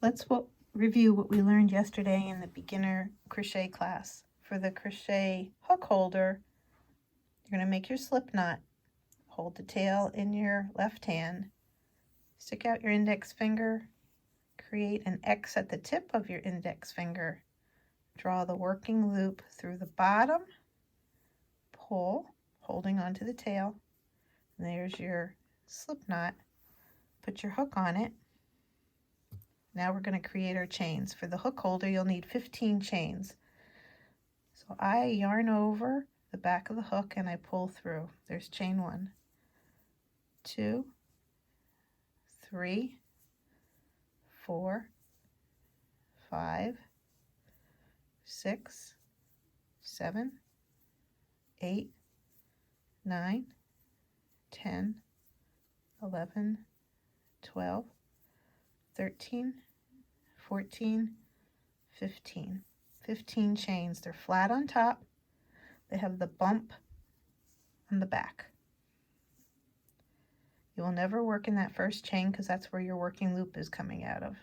Let's review what we learned yesterday in the beginner crochet class. For the crochet hook holder, you're going to make your slip knot. Hold the tail in your left hand. Stick out your index finger. Create an X at the tip of your index finger. Draw the working loop through the bottom. Pull, holding onto the tail. And there's your slip knot. Put your hook on it. Now we're going to create our chains. For the hook holder, you'll need 15 chains. So I yarn over the back of the hook and I pull through. There's chain 1, 2, 3, 4, 5, 6, 7, 8, 9, 10, 11, 12, 13, 14, 15. 15 chains. They're flat on top. They have the bump on the back. You will never work in that first chain because that's where your working loop is coming out of.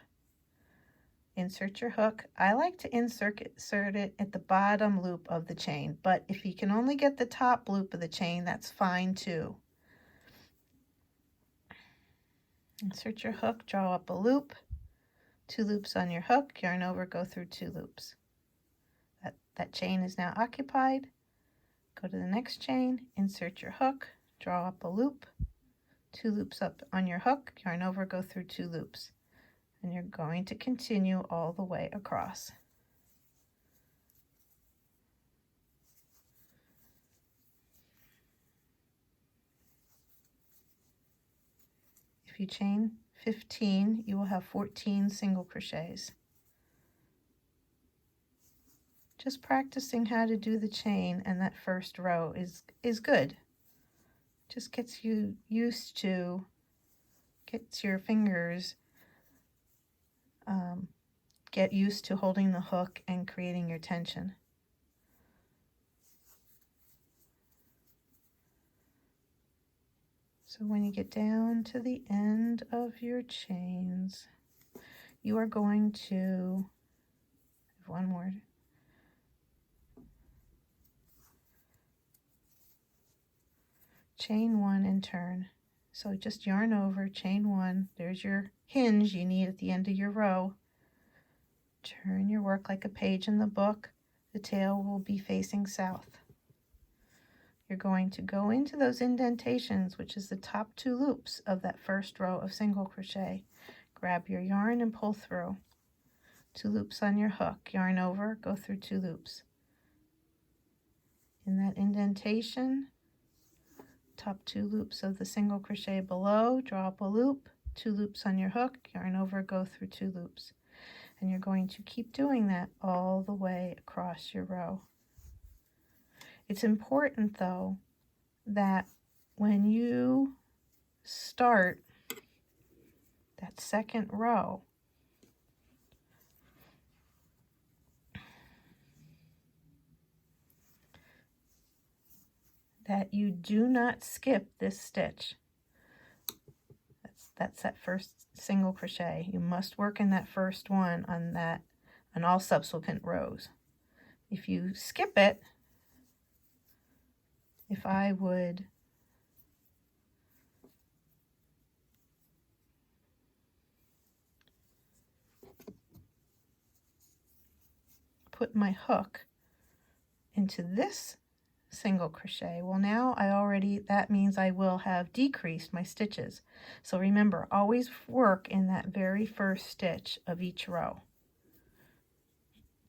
Insert your hook. I like to insert it at the bottom loop of the chain, but if you can only get the top loop of the chain, that's fine too. Insert your hook, draw up a loop, 2 loops on your hook, yarn over, go through 2 loops. That chain is now occupied. Go to the next chain, insert your hook, draw up a loop, 2 loops up on your hook, yarn over, go through 2 loops. And you're going to continue all the way across. If you chain 15, you will have 14 single crochets. Just practicing how to do the chain and that first row is good. Just gets you used to, gets your fingers get used to holding the hook and creating your tension. So when you get down to the end of your chains, you are going to, one more, chain 1 and turn. So just yarn over, chain 1, there's your hinge you need at the end of your row. Turn your work like a page in the book. The tail will be facing south. You're going to go into those indentations, which is the top 2 loops of that first row of single crochet. Grab your yarn and pull through. 2 loops on your hook, yarn over, go through 2 loops. In that indentation, top 2 loops of the single crochet below, draw up a loop, 2 loops on your hook, yarn over, go through 2 loops. And you're going to keep doing that all the way across your row. It's important though that when you start that second row, that you do not skip this stitch. That's that first single crochet. You must work in that first one on all subsequent rows. If you skip it, if I would put my hook into this single crochet, well now that means I will have decreased my stitches. So remember, always work in that very first stitch of each row.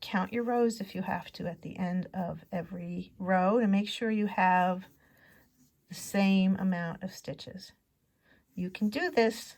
Count your rows if you have to at the end of every row to make sure you have the same amount of stitches. You can do this